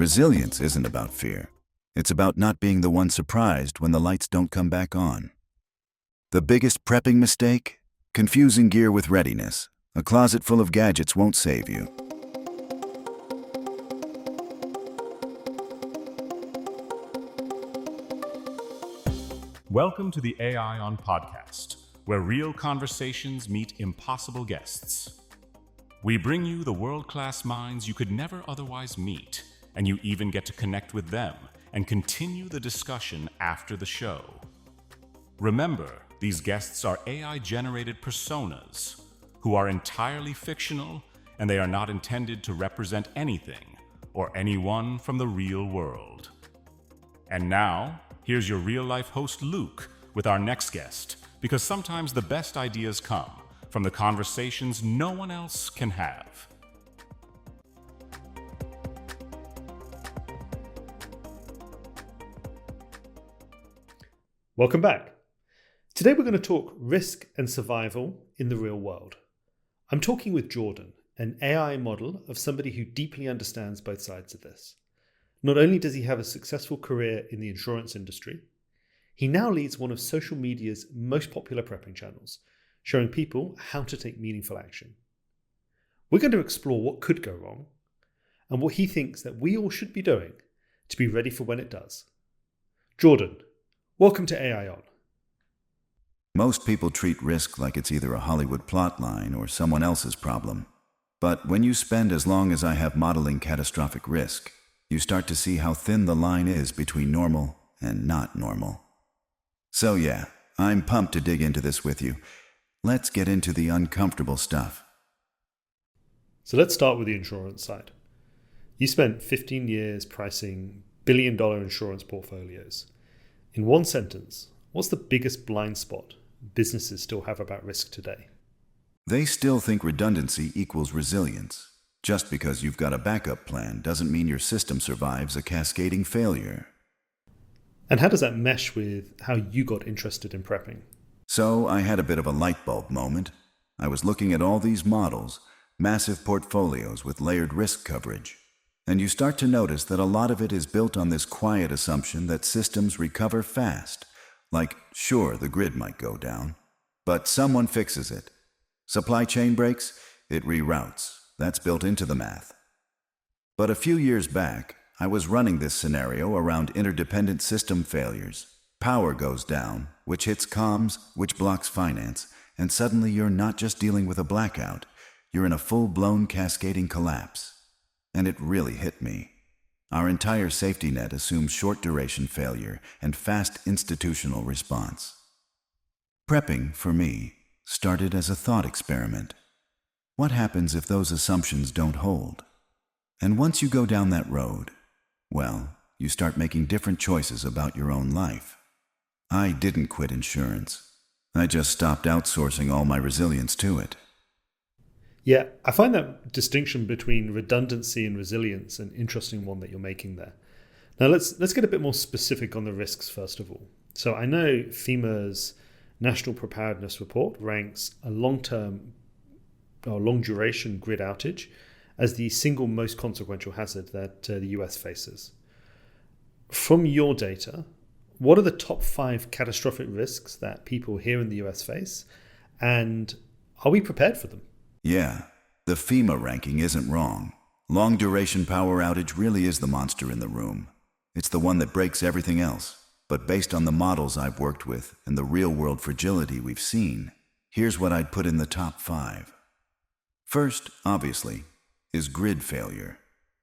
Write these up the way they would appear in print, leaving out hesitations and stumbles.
Resilience isn't about fear. It's about not being the one surprised when the lights don't come back on. The biggest prepping mistake? Confusing gear with readiness. A closet full of gadgets won't save you. Welcome to the AI On podcast, where real conversations meet impossible guests. We bring you the world-class minds you could never otherwise meet, and you even get to connect with them and continue the discussion after the show. Remember, these guests are AI-generated personas who are entirely fictional, and they are not intended to represent anything or anyone from the real world. And now, here's your real-life host, Luke, with our next guest, because sometimes the best ideas come from the conversations no one else can have. Welcome back. Today we're going to talk risk and survival in the real world. I'm talking with Jordan, an AI model of somebody who deeply understands both sides of this. Not only does he have a successful career in the insurance industry, he now leads one of social media's most popular prepping channels, showing people how to take meaningful action. We're going to explore what could go wrong and what he thinks that we all should be doing to be ready for when it does. Jordan, welcome to AI On. Most people treat risk like it's either a Hollywood plotline or someone else's problem. But when you spend as long as I have modeling catastrophic risk, you start to see how thin the line is between normal and not normal. So yeah, I'm pumped to dig into this with you. Let's get into the uncomfortable stuff. So let's start with the insurance side. You spent 15 years pricing billion-dollar insurance portfolios. In one sentence, what's the biggest blind spot businesses still have about risk today? They still think redundancy equals resilience. Just because you've got a backup plan doesn't mean your system survives a cascading failure. And how does that mesh with how you got interested in prepping? So I had a bit of a light bulb moment. I was looking at all these models, massive portfolios with layered risk coverage. And you start to notice that a lot of it is built on this quiet assumption that systems recover fast. Like, sure, the grid might go down, but someone fixes it. Supply chain breaks, it reroutes. That's built into the math. But a few years back, I was running this scenario around interdependent system failures. Power goes down, which hits comms, which blocks finance, and suddenly you're not just dealing with a blackout, you're in a full-blown cascading collapse. And it really hit me. Our entire safety net assumes short-duration failure and fast institutional response. Prepping, for me, started as a thought experiment. What happens if those assumptions don't hold? And once you go down that road, well, you start making different choices about your own life. I didn't quit insurance. I just stopped outsourcing all my resilience to it. Yeah, I find that distinction between redundancy and resilience an interesting one that you're making there. Now let's get a bit more specific on the risks first of all. So I know FEMA's National Preparedness Report ranks a long-term or long-duration grid outage as the single most consequential hazard that the US faces. From your data, what are the top 5 catastrophic risks that people here in the US face, and are we prepared for them? Yeah, the FEMA ranking isn't wrong. Long-duration power outage really is the monster in the room. It's the one that breaks everything else. But based on the models I've worked with and the real-world fragility we've seen, here's what I'd put in the top 5. First, obviously, is grid failure.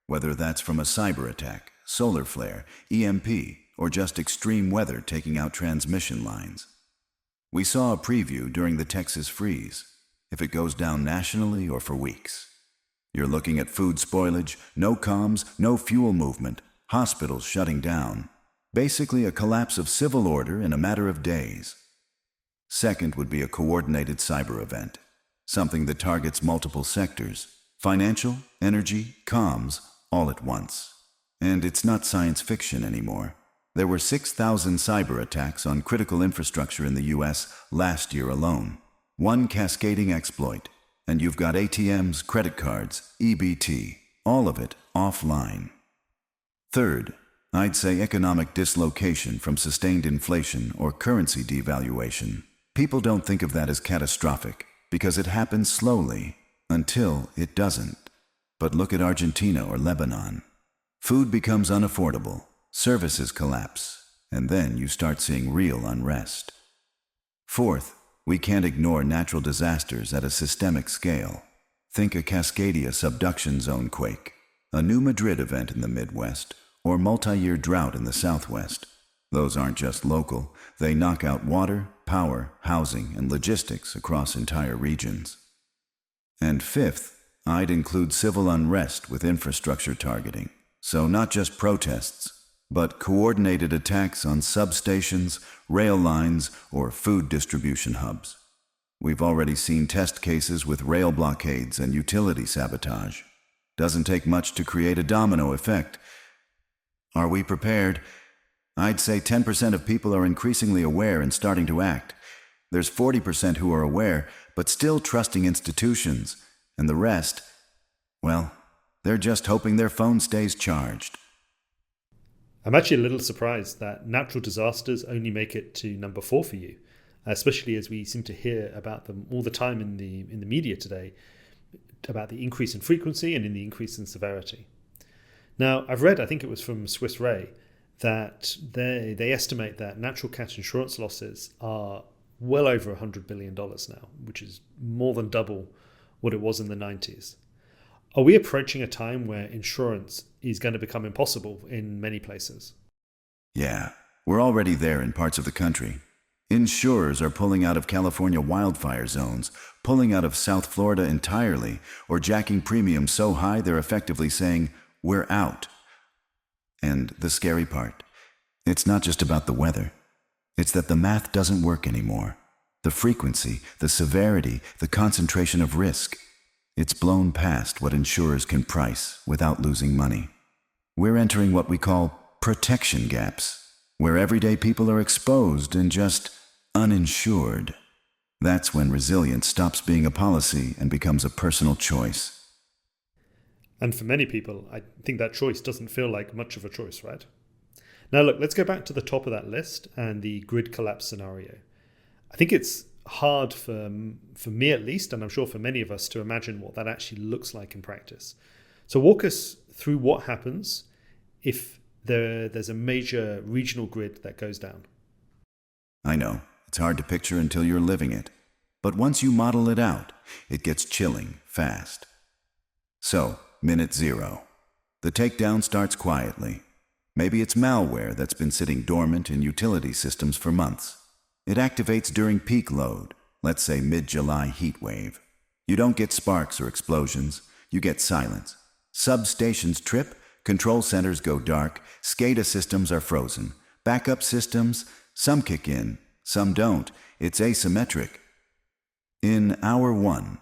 Whether that's from a cyber attack, solar flare, EMP, or just extreme weather taking out transmission lines. We saw a preview during the Texas freeze. If it goes down nationally or for weeks, you're looking at food spoilage, no comms, no fuel movement, hospitals shutting down. Basically a collapse of civil order in a matter of days. Second would be a coordinated cyber event, something that targets multiple sectors, financial, energy, comms, all at once. And it's not science fiction anymore. There were 6,000 cyber attacks on critical infrastructure in the US last year alone. One cascading exploit, and you've got ATMs, credit cards, EBT, all of it offline. Third, I'd say economic dislocation from sustained inflation or currency devaluation. People don't think of that as catastrophic because it happens slowly until it doesn't. But look at Argentina or Lebanon. Food becomes unaffordable, services collapse, and then you start seeing real unrest. Fourth, we can't ignore natural disasters at a systemic scale. Think a Cascadia subduction zone quake, a New Madrid event in the Midwest, or multi-year drought in the Southwest. Those aren't just local. They knock out water, power, housing, and logistics across entire regions. And fifth, I'd include civil unrest with infrastructure targeting. So not just protests, but coordinated attacks on substations, rail lines, or food distribution hubs. We've already seen test cases with rail blockades and utility sabotage. Doesn't take much to create a domino effect. Are we prepared? I'd say 10% of people are increasingly aware and starting to act. There's 40% who are aware, but still trusting institutions. And the rest, well, they're just hoping their phone stays charged. I'm actually a little surprised that natural disasters only make it to number 4 for you, especially as we seem to hear about them all the time in the media today, about the increase in frequency and in the increase in severity. Now, I've read, I think it was from Swiss Re, that they estimate that natural cat insurance losses are well over $100 billion now, which is more than double what it was in the 90s. Are we approaching a time where insurance is going to become impossible in many places? Yeah, we're already there in parts of the country. Insurers are pulling out of California wildfire zones, pulling out of South Florida entirely, or jacking premiums so high they're effectively saying, "We're out." And the scary part, it's not just about the weather. It's that the math doesn't work anymore. The frequency, the severity, the concentration of risk. It's blown past what insurers can price without losing money. We're entering what we call protection gaps, where everyday people are exposed and just uninsured. That's when resilience stops being a policy and becomes a personal choice. And for many people, I think that choice doesn't feel like much of a choice, right? Now look, let's go back to the top of that list and the grid collapse scenario. I think it's hard for me at least, and I'm sure for many of us, to imagine what that actually looks like in practice. So walk us through what happens if there's a major regional grid that goes down. I know, it's hard to picture until you're living it. But once you model it out, it gets chilling fast. So, minute 0. The takedown starts quietly. Maybe it's malware that's been sitting dormant in utility systems for months. It activates during peak load, let's say mid-July heat wave. You don't get sparks or explosions, you get silence. Substations trip, control centers go dark, SCADA systems are frozen. Backup systems, some kick in, some don't. It's asymmetric. In hour 1,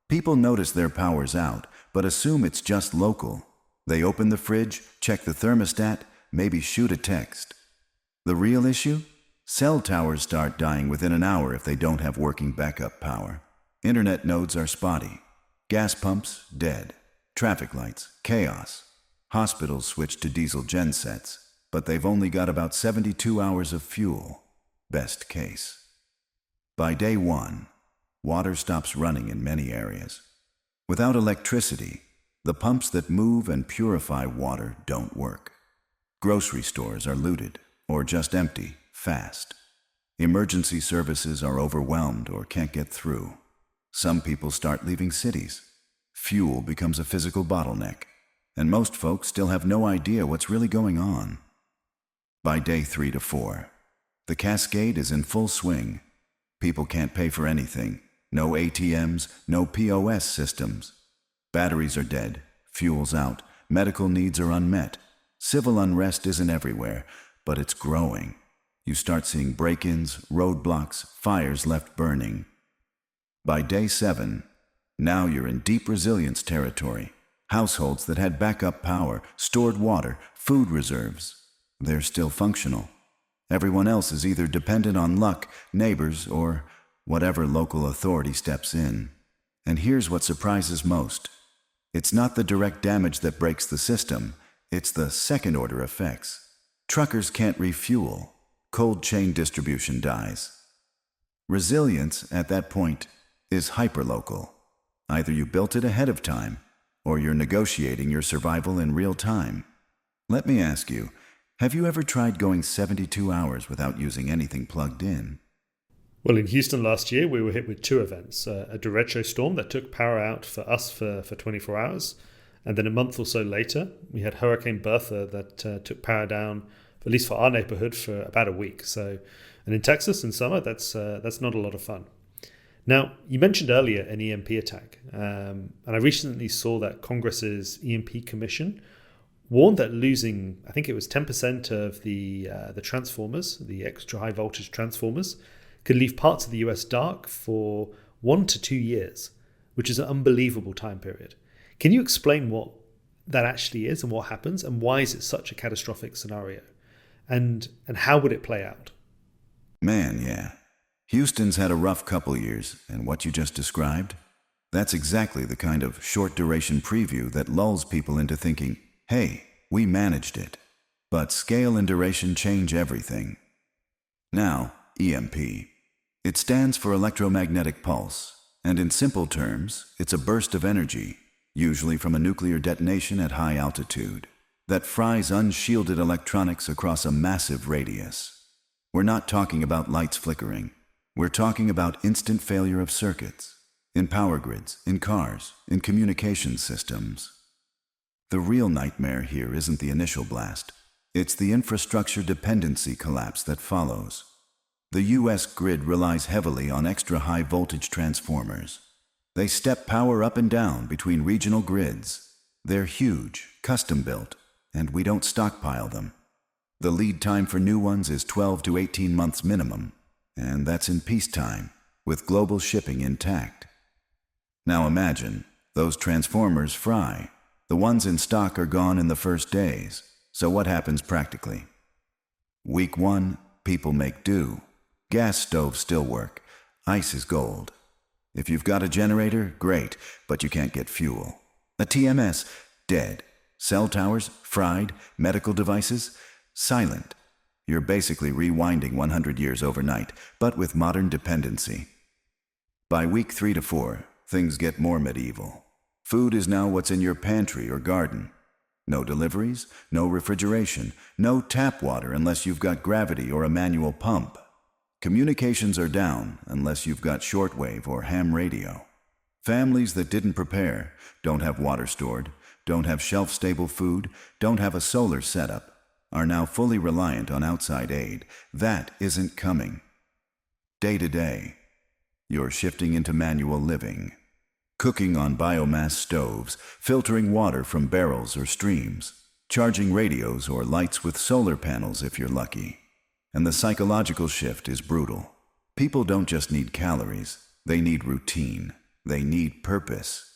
people notice their power's out, but assume it's just local. They open the fridge, check the thermostat, maybe shoot a text. The real issue? Cell towers start dying within an hour if they don't have working backup power. Internet nodes are spotty. Gas pumps, dead. Traffic lights, chaos. Hospitals switch to diesel gensets, but they've only got about 72 hours of fuel. Best case. By day 1, water stops running in many areas. Without electricity, the pumps that move and purify water don't work. Grocery stores are looted, or just empty, fast. Emergency services are overwhelmed or can't get through. Some people start leaving cities. Fuel becomes a physical bottleneck, and most folks still have no idea what's really going on. By day 3 to 4, the cascade is in full swing. People can't pay for anything. No ATMs, no POS systems. Batteries are dead, fuel's out, medical needs are unmet. Civil unrest isn't everywhere, but it's growing. You start seeing break-ins, roadblocks, fires left burning. By day 7, now you're in deep resilience territory. Households that had backup power, stored water, food reserves, they're still functional. Everyone else is either dependent on luck, neighbors, or whatever local authority steps in. And here's what surprises most. It's not the direct damage that breaks the system, It's the second order effects. Truckers can't refuel. Cold chain distribution dies. Resilience, at that point, is hyperlocal. Either you built it ahead of time, or you're negotiating your survival in real time. Let me ask you, have you ever tried going 72 hours without using anything plugged in? Well, in Houston last year, we were hit with two events. A derecho storm that took power out for us for 24 hours. And then a month or so later, we had Hurricane Bertha that took power down, at least for our neighborhood, for about a week. And in Texas in summer, that's not a lot of fun. Now, you mentioned earlier an EMP attack. And I recently saw that Congress's EMP Commission warned that losing, I think it was 10% of the transformers, the extra high voltage transformers, could leave parts of the US dark for 1 to 2 years, which is an unbelievable time period. Can you explain what that actually is and what happens, and why is it such a catastrophic scenario? And how would it play out? Man, yeah. Houston's had a rough couple years, and what you just described, that's exactly the kind of short-duration preview that lulls people into thinking, hey, we managed it. But scale and duration change everything. Now, EMP. It stands for electromagnetic pulse, and in simple terms, it's a burst of energy, usually from a nuclear detonation at high altitude, that fries unshielded electronics across a massive radius. We're not talking about lights flickering. We're talking about instant failure of circuits, in power grids, in cars, in communication systems. The real nightmare here isn't the initial blast. It's the infrastructure dependency collapse that follows. The U.S. grid relies heavily on extra high voltage transformers. They step power up and down between regional grids. They're huge, custom-built, and we don't stockpile them. The lead time for new ones is 12 to 18 months minimum, and that's in peacetime, with global shipping intact. Now imagine, those transformers fry. The ones in stock are gone in the first days. So what happens practically? Week 1, people make do. Gas stoves still work. Ice is gold. If you've got a generator, great, but you can't get fuel. A TMS, dead. Cell towers, fried. Medical devices, silent. You're basically rewinding 100 years overnight, but with modern dependency. By week 3 to 4, things get more medieval. Food is now what's in your pantry or garden. No deliveries, no refrigeration, no tap water unless you've got gravity or a manual pump. Communications are down unless you've got shortwave or ham radio. Families that didn't prepare, don't have water stored, don't have shelf-stable food, don't have a solar setup, are now fully reliant on outside aid. That isn't coming. Day to day, you're shifting into manual living. Cooking on biomass stoves, filtering water from barrels or streams, charging radios or lights with solar panels if you're lucky. And the psychological shift is brutal. People don't just need calories, they need routine. They need purpose.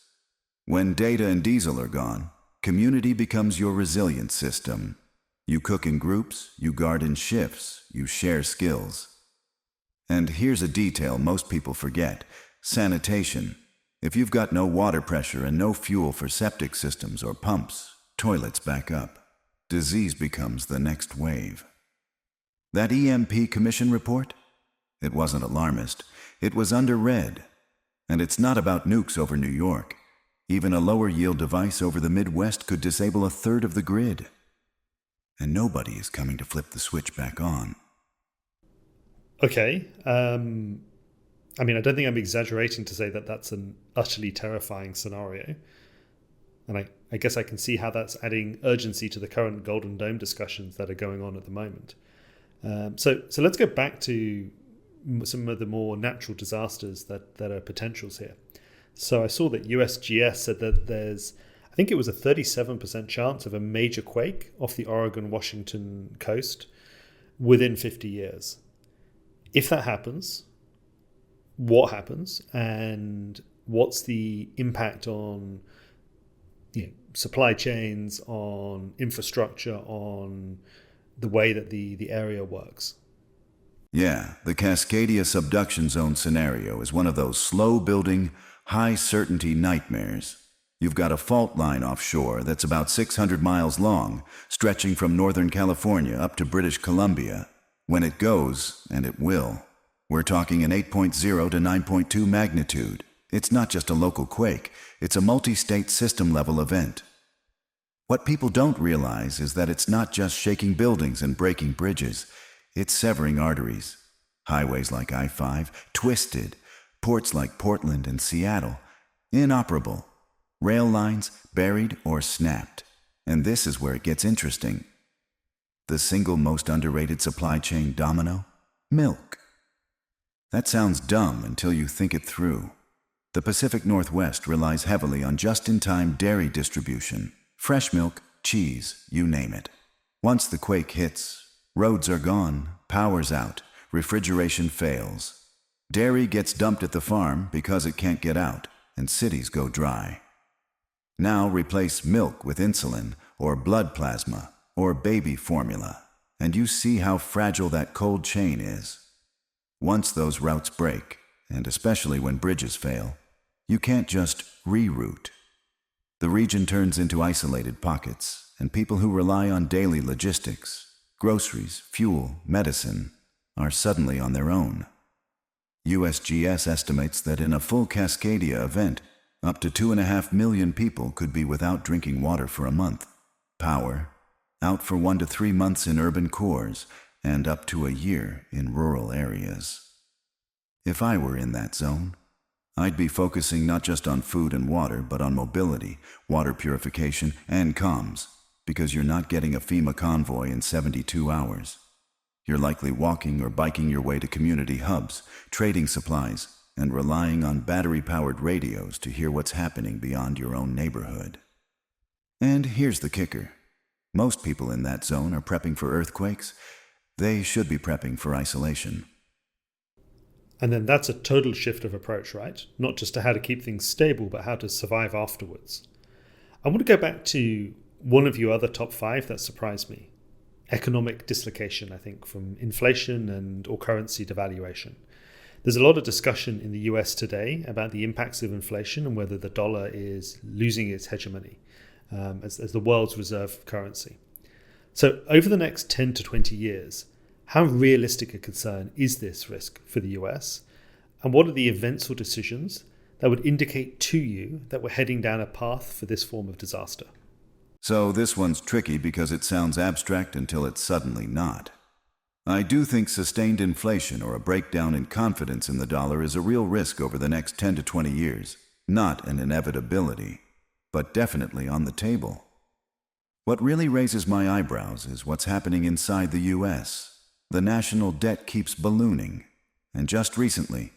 When data and diesel are gone, community becomes your resilient system. You cook in groups, you guard in shifts, you share skills. And here's a detail most people forget: sanitation. If you've got no water pressure and no fuel for septic systems or pumps, toilets back up. Disease becomes the next wave. That EMP Commission report? It wasn't alarmist. It was underread. And it's not about nukes over New York. Even a lower yield device over the Midwest could disable a third of the grid. And nobody is coming to flip the switch back on. Okay. I don't think I'm exaggerating to say that that's an utterly terrifying scenario. And I guess I can see how that's adding urgency to the current Golden Dome discussions that are going on at the moment. So let's go back to some of the more natural disasters that are potentials here. So I saw that USGS said that there's, I think it was a 37% chance of a major quake off the Oregon-Washington coast within 50 years. If that happens, what happens, and what's the impact on supply chains, on infrastructure, on the way that the area works? Yeah, the Cascadia subduction zone scenario is one of those slow-building, high-certainty nightmares. You've got a fault line offshore that's about 600 miles long, stretching from Northern California up to British Columbia. When it goes, and it will, we're talking an 8.0 to 9.2 magnitude. It's not just a local quake, it's a multi-state system-level event. What people don't realize is that it's not just shaking buildings and breaking bridges, it's severing arteries. Highways like I-5, twisted. Ports like Portland and Seattle, inoperable. Rail lines buried or snapped. And this is where it gets interesting. The single most underrated supply chain domino? Milk. That sounds dumb until you think it through. The Pacific Northwest relies heavily on just-in-time dairy distribution. Fresh milk, cheese, you name it. Once the quake hits, roads are gone, power's out, refrigeration fails. Dairy gets dumped at the farm because it can't get out, and cities go dry. Now replace milk with insulin, or blood plasma, or baby formula, and you see how fragile that cold chain is. Once those routes break, and especially when bridges fail, you can't just reroute. The region turns into isolated pockets, and people who rely on daily logistics, groceries, fuel, medicine, are suddenly on their own. USGS estimates that in a full Cascadia event, up to 2.5 million people could be without drinking water for a month. Power, out for 1 to 3 months in urban cores, and up to a year in rural areas. If I were in that zone, I'd be focusing not just on food and water, but on mobility, water purification, and comms, because you're not getting a FEMA convoy in 72 hours. You're likely walking or biking your way to community hubs, trading supplies, and relying on battery-powered radios to hear what's happening beyond your own neighborhood. And here's the kicker. Most people in that zone are prepping for earthquakes. They should be prepping for isolation. And then that's a total shift of approach, right? Not just to how to keep things stable, but how to survive afterwards. I want to go back to one of your other top 5 that surprised me. Economic dislocation, I think, from inflation and or currency devaluation. There's a lot of discussion in the US today about the impacts of inflation and whether the dollar is losing its hegemony as the world's reserve currency. So over the next 10 to 20 years, how realistic a concern is this risk for the US? And what are the events or decisions that would indicate to you that we're heading down a path for this form of disaster? So this one's tricky because it sounds abstract until it's suddenly not. I do think sustained inflation or a breakdown in confidence in the dollar is a real risk over the next 10 to 20 years. Not an inevitability, but definitely on the table. What really raises my eyebrows is what's happening inside the US. The national debt keeps ballooning, and just recently,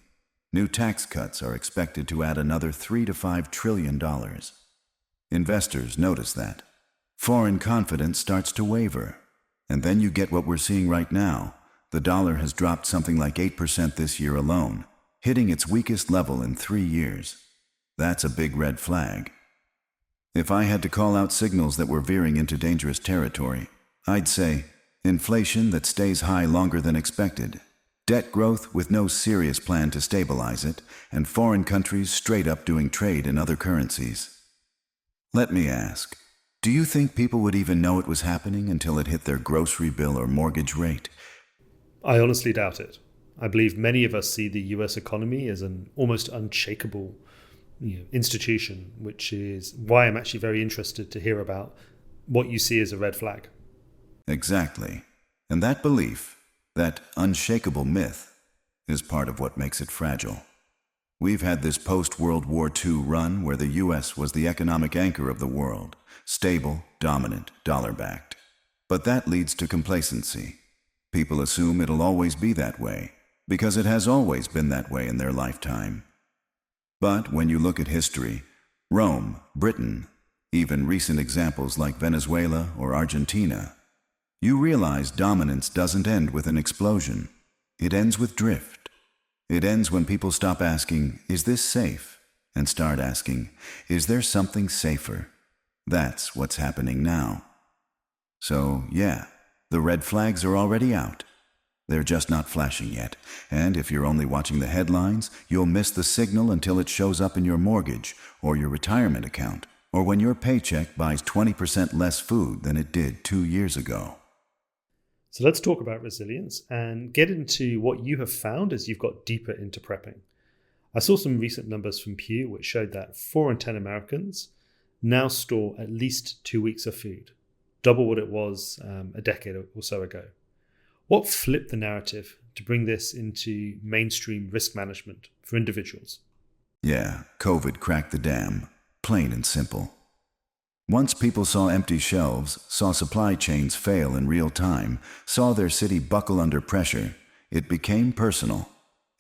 new tax cuts are expected to add another $3 to $5 trillion. Investors notice that. Foreign confidence starts to waver. And then you get what we're seeing right now. The dollar has dropped something like 8% this year alone, hitting its weakest level in 3 years. That's a big red flag. If I had to call out signals that we're veering into dangerous territory, I'd say inflation that stays high longer than expected, debt growth with no serious plan to stabilize it, and foreign countries straight up doing trade in other currencies. Let me ask, do you think people would even know it was happening until it hit their grocery bill or mortgage rate? I honestly doubt it. I believe many of us see the US economy as an almost unshakable institution, which is why I'm actually very interested to hear about what you see as a red flag. Exactly. And that belief, that unshakable myth, is part of what makes it fragile. We've had this post-World War II run where the US was the economic anchor of the world, stable, dominant, dollar-backed. But that leads to complacency. People assume it'll always be that way, because it has always been that way in their lifetime. But when you look at history, Rome, Britain, even recent examples like Venezuela or Argentina, you realize dominance doesn't end with an explosion. It ends with drift. It ends when people stop asking, is this safe? And start asking, is there something safer? That's what's happening now. So, yeah, the red flags are already out. They're just not flashing yet, and if you're only watching the headlines, you'll miss the signal until it shows up in your mortgage or your retirement account or when your paycheck buys 20% less food than it did 2 years ago. So let's talk about resilience and get into what you have found as you've got deeper into prepping. I saw some recent numbers from Pew which showed that 4 in 10 Americans now store at least 2 weeks of food, double what it was a decade or so ago. What flipped the narrative to bring this into mainstream risk management for individuals? Yeah, COVID cracked the dam, plain and simple. Once people saw empty shelves, saw supply chains fail in real time, saw their city buckle under pressure, it became personal.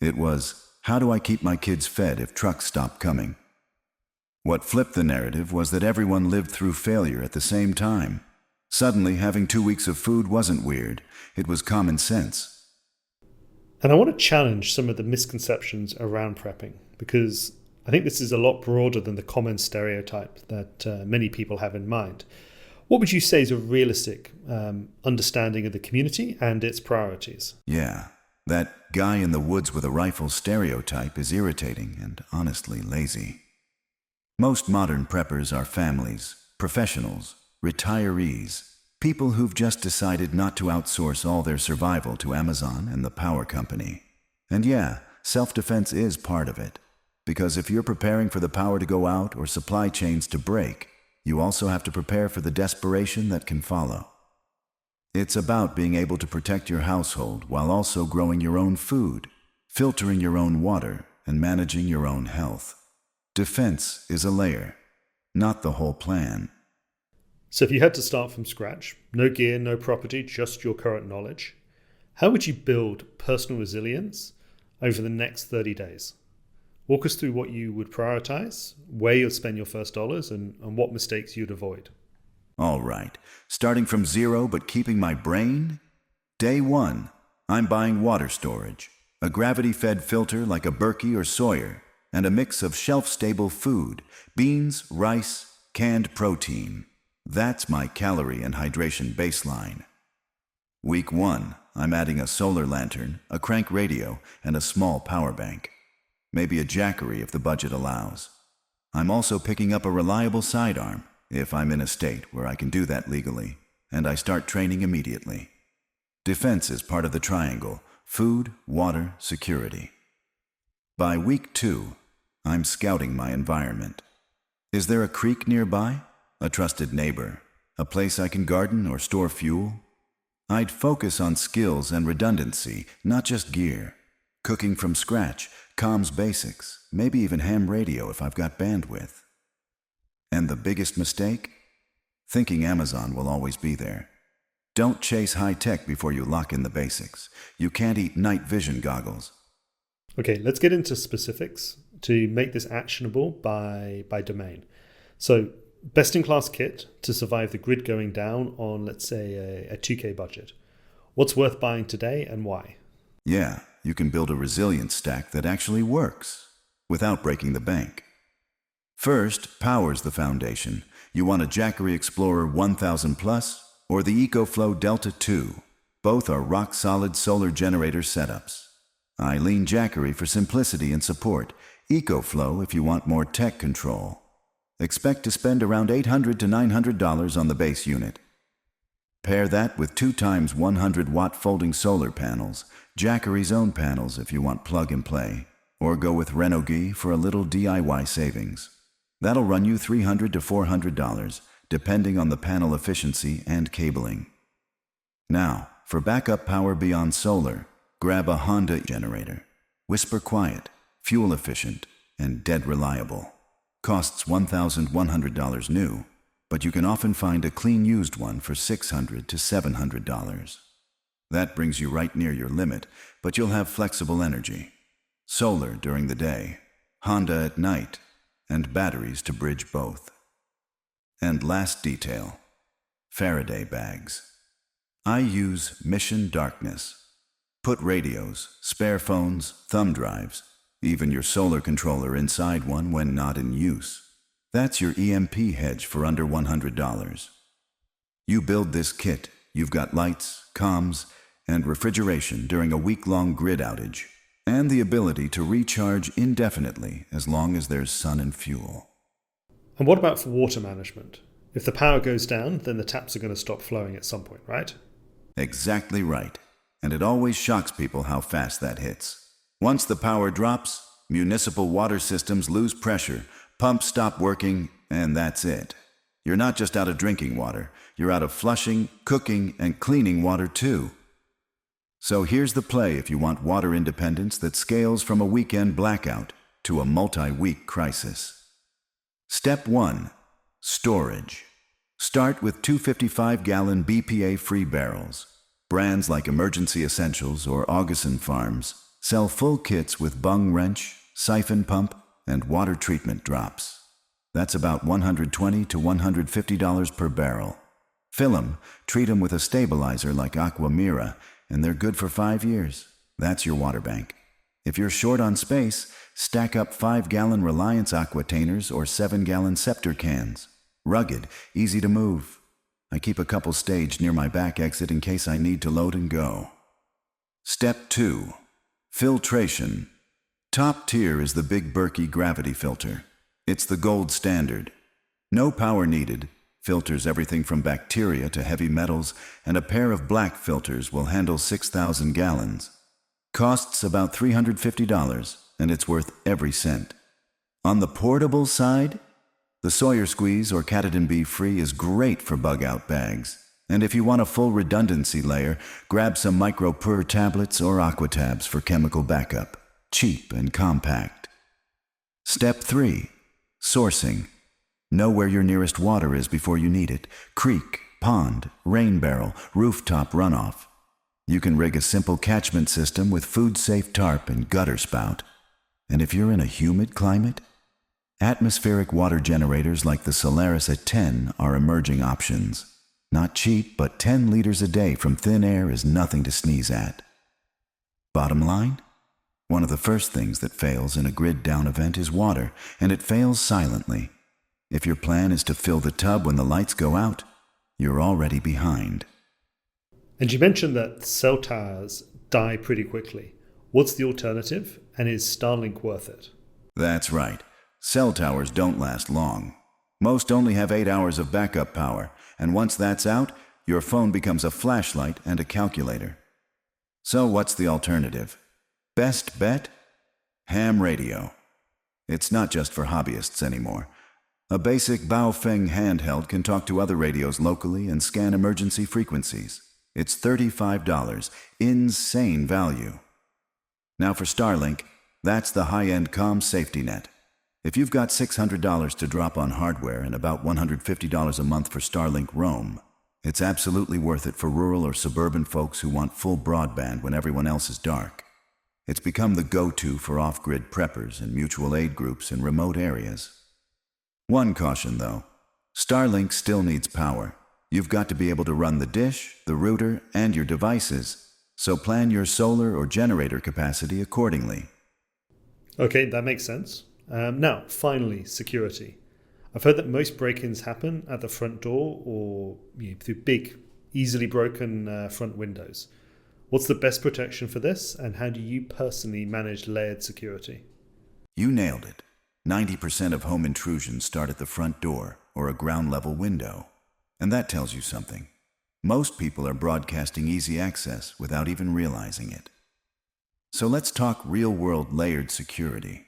It was, how do I keep my kids fed if trucks stop coming? What flipped the narrative was that everyone lived through failure at the same time. Suddenly, having 2 weeks of food wasn't weird. It was common sense. And I want to challenge some of the misconceptions around prepping, because I think this is a lot broader than the common stereotype that many people have in mind. What would you say is a realistic understanding of the community and its priorities? Yeah, that guy in the woods with a rifle stereotype is irritating and honestly lazy. Most modern preppers are families, professionals, retirees, people who've just decided not to outsource all their survival to Amazon and the power company. And yeah, self-defense is part of it. Because if you're preparing for the power to go out or supply chains to break, you also have to prepare for the desperation that can follow. It's about being able to protect your household while also growing your own food, filtering your own water, and managing your own health. Defense is a layer, not the whole plan. So if you had to start from scratch, no gear, no property, just your current knowledge, how would you build personal resilience over the next 30 days? Walk us through what you would prioritize, where you'll spend your first dollars, and what mistakes you'd avoid. All right, starting from zero but keeping my brain? Day 1, I'm buying water storage, a gravity-fed filter like a Berkey or Sawyer, and a mix of shelf-stable food, beans, rice, canned protein. That's my calorie and hydration baseline. Week 1, I'm adding a solar lantern, a crank radio, and a small power bank. Maybe a Jackery if the budget allows. I'm also picking up a reliable sidearm, if I'm in a state where I can do that legally, and I start training immediately. Defense is part of the triangle: food, water, security. By week 2, I'm scouting my environment. Is there a creek nearby? A trusted neighbor? A place I can garden or store fuel? I'd focus on skills and redundancy, not just gear. Cooking from scratch, comms basics, maybe even ham radio if I've got bandwidth. And the biggest mistake? Thinking Amazon will always be there. Don't chase high tech before you lock in the basics. You can't eat night vision goggles. Okay, let's get into specifics to make this actionable by domain. So, best-in-class kit to survive the grid going down on, let's say, a 2K budget. What's worth buying today and why? Yeah, you can build a resilience stack that actually works without breaking the bank. First, power's the foundation. You want a Jackery Explorer 1000 Plus or the EcoFlow Delta 2. Both are rock-solid solar generator setups. I lean Jackery for simplicity and support, EcoFlow if you want more tech control. Expect to spend around $800 to $900 on the base unit. Pair that with 2 times 100-watt folding solar panels, Jackery's own panels if you want plug-and-play, or go with Renogy for a little DIY savings. That'll run you $300 to $400, depending on the panel efficiency and cabling. Now, for backup power beyond solar, grab a Honda generator. Whisper quiet, fuel efficient, and dead reliable. Costs $1,100 new, but you can often find a clean used one for $600 to $700. That brings you right near your limit, but you'll have flexible energy. Solar during the day, Honda at night, and batteries to bridge both. And last detail, Faraday bags. I use Mission Darkness. Put radios, spare phones, thumb drives, even your solar controller inside one when not in use. That's your EMP hedge for under $100. You build this kit, you've got lights, comms, and refrigeration during a week-long grid outage, and the ability to recharge indefinitely as long as there's sun and fuel. And what about for water management? If the power goes down, then the taps are going to stop flowing at some point, right? Exactly right. And it always shocks people how fast that hits. Once the power drops, municipal water systems lose pressure, pumps stop working, and that's it. You're not just out of drinking water, you're out of flushing, cooking, and cleaning water too. So here's the play if you want water independence that scales from a weekend blackout to a multi-week crisis. Step 1. Storage. Start with 255-gallon BPA-free barrels. Brands like Emergency Essentials or Augusten Farms sell full kits with bung wrench, siphon pump, and water treatment drops. That's about $120 to $150 per barrel. Fill 'em, treat 'em with a stabilizer like Aqua Mira, and they're good for 5 years. That's your water bank. If you're short on space, stack up 5-gallon Reliance Aquatainers or 7-gallon Scepter cans. Rugged, easy to move. I keep a couple staged near my back exit in case I need to load and go. Step 2. Filtration. Top tier is the Big Berkey Gravity Filter. It's the gold standard. No power needed. Filters everything from bacteria to heavy metals, and a pair of black filters will handle 6,000 gallons. Costs about $350, and it's worth every cent. On the portable side, the Sawyer Squeeze or Katadyn B Free is great for bug-out bags. And if you want a full redundancy layer, grab some Micro Pur tablets or Aquatabs for chemical backup. Cheap and compact. Step 3. Sourcing. Know where your nearest water is before you need it. Creek, pond, rain barrel, rooftop runoff. You can rig a simple catchment system with food-safe tarp and gutter spout. And if you're in a humid climate, atmospheric water generators like the Solaris at 10 are emerging options. Not cheap, but 10 liters a day from thin air is nothing to sneeze at. Bottom line? One of the first things that fails in a grid-down event is water, and it fails silently. If your plan is to fill the tub when the lights go out, you're already behind. And you mentioned that cell towers die pretty quickly. What's the alternative, and is Starlink worth it? That's right. Cell towers don't last long. Most only have 8 hours of backup power, and once that's out, your phone becomes a flashlight and a calculator. So what's the alternative? Best bet? Ham radio. It's not just for hobbyists anymore. A basic Baofeng handheld can talk to other radios locally and scan emergency frequencies. It's $35. Insane value. Now for Starlink, that's the high-end comm safety net. If you've got $600 to drop on hardware and about $150 a month for Starlink Roam, it's absolutely worth it for rural or suburban folks who want full broadband when everyone else is dark. It's become the go-to for off-grid preppers and mutual aid groups in remote areas. One caution, though. Starlink still needs power. You've got to be able to run the dish, the router, and your devices, so plan your solar or generator capacity accordingly. Okay, that makes sense. Now, finally, security. I've heard that most break-ins happen at the front door or through big, easily broken front windows. What's the best protection for this, and how do you personally manage layered security? You nailed it. 90% of home intrusions start at the front door or a ground-level window. And that tells you something. Most people are broadcasting easy access without even realizing it. So let's talk real-world layered security.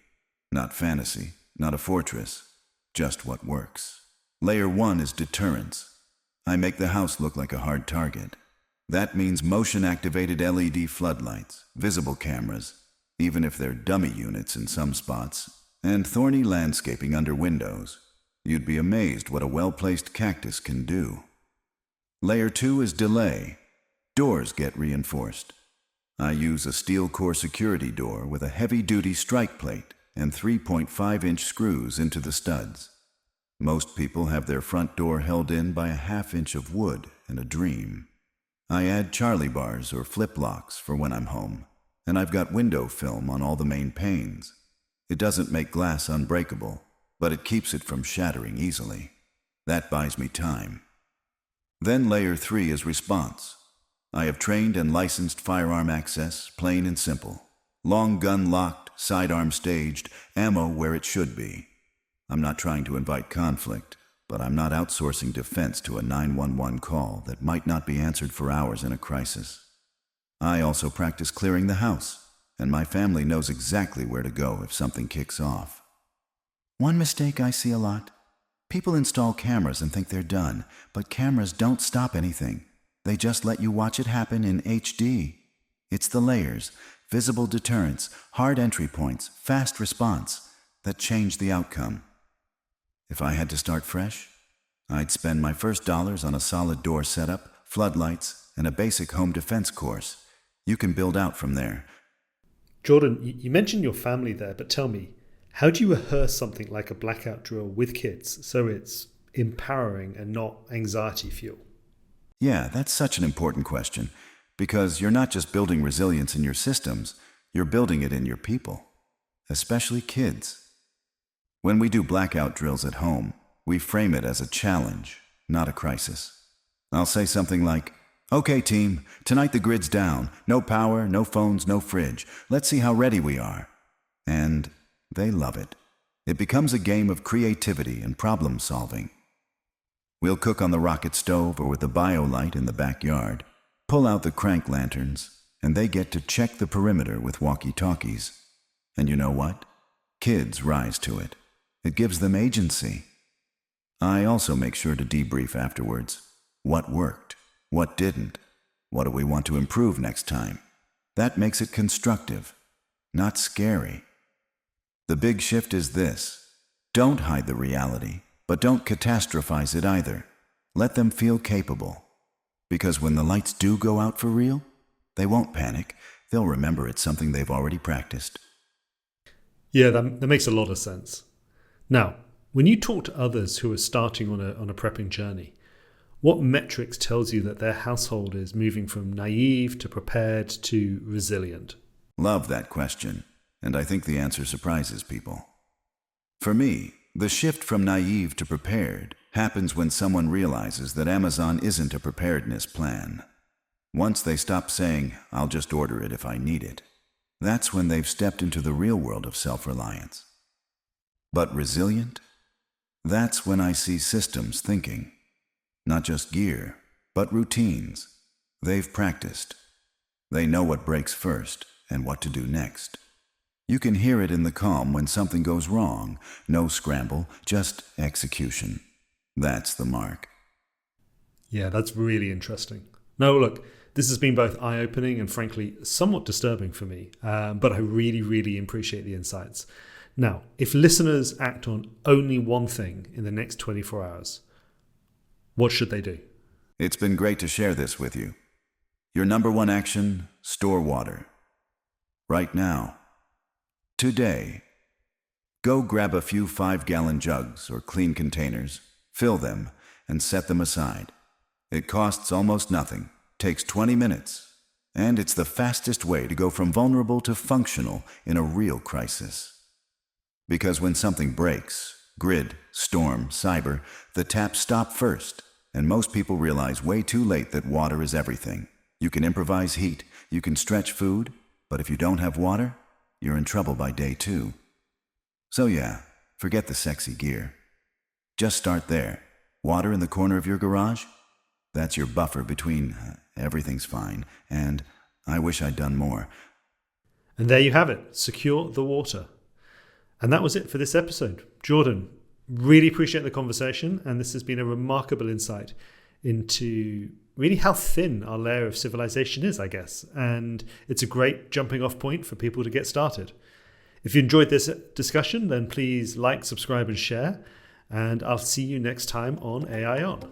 Not fantasy, not a fortress, just what works. Layer 1 is deterrence. I make the house look like a hard target. That means motion-activated LED floodlights, visible cameras, even if they're dummy units in some spots, and thorny landscaping under windows. You'd be amazed what a well-placed cactus can do. Layer 2 is delay. Doors get reinforced. I use a steel core security door with a heavy-duty strike plate and 3.5-inch screws into the studs. Most people have their front door held in by a half-inch of wood and a dream. I add Charlie bars or flip locks for when I'm home, and I've got window film on all the main panes. It doesn't make glass unbreakable, but it keeps it from shattering easily. That buys me time. Then layer 3 is response. I have trained and licensed firearm access, plain and simple. Long gun locked, sidearm staged, ammo where it should be. I'm not trying to invite conflict, but I'm not outsourcing defense to a 911 call that might not be answered for hours in a crisis. I also practice clearing the house, and my family knows exactly where to go if something kicks off. One mistake I see a lot: people install cameras and think they're done, but cameras don't stop anything. They just let you watch it happen in HD. It's the layers, visible deterrence, hard entry points, fast response that change the outcome. If I had to start fresh, I'd spend my first dollars on a solid door setup, floodlights, and a basic home defense course. You can build out from there. Jordan, you mentioned your family there, but tell me, how do you rehearse something like a blackout drill with kids so it's empowering and not anxiety fuel? Yeah, that's such an important question, because you're not just building resilience in your systems, you're building it in your people, especially kids. When we do blackout drills at home, we frame it as a challenge, not a crisis. I'll say something like, "Okay, team, tonight the grid's down. No power, no phones, no fridge. Let's see how ready we are." And they love it. It becomes a game of creativity and problem solving. We'll cook on the rocket stove or with the BioLite in the backyard, pull out the crank lanterns, and they get to check the perimeter with walkie-talkies. And you know what? Kids rise to it. It gives them agency. I also make sure to debrief afterwards. What worked? What didn't? What do we want to improve next time? That makes it constructive, not scary. The big shift is this: don't hide the reality, but don't catastrophize it either. Let them feel capable. Because when the lights do go out for real, they won't panic. They'll remember it's something they've already practiced. Yeah, that makes a lot of sense. Now, when you talk to others who are starting on a prepping journey, what metrics tells you that their household is moving from naive to prepared to resilient? Love that question, and I think the answer surprises people. For me, the shift from naive to prepared happens when someone realizes that Amazon isn't a preparedness plan. Once they stop saying, "I'll just order it if I need it," that's when they've stepped into the real world of self-reliance. But resilient? That's when I see systems thinking. Not just gear, but routines. They've practiced. They know what breaks first and what to do next. You can hear it in the calm when something goes wrong. No scramble, just execution. That's the mark. Yeah, that's really interesting. No, look, this has been both eye-opening and frankly somewhat disturbing for me, but I really, really appreciate the insights. Now, if listeners act on only one thing in the next 24 hours, what should they do? It's been great to share this with you. Your number one action: store water. Right now. Today. Go grab a few 5-gallon jugs or clean containers, fill them, and set them aside. It costs almost nothing, takes 20 minutes, and it's the fastest way to go from vulnerable to functional in a real crisis. Because when something breaks, grid, storm, cyber, the taps stop first, and most people realize way too late that water is everything. You can improvise heat, you can stretch food, but if you don't have water, you're in trouble by day 2. So yeah, forget the sexy gear. Just start there. Water in the corner of your garage? That's your buffer between everything's fine and I wish I'd done more. And there you have it. Secure the water. And that was it for this episode. Jordan, really appreciate the conversation, and this has been a remarkable insight into really how thin our layer of civilization is, I guess. And it's a great jumping off point for people to get started. If you enjoyed this discussion, then please like, subscribe, and share. And I'll see you next time on AI On.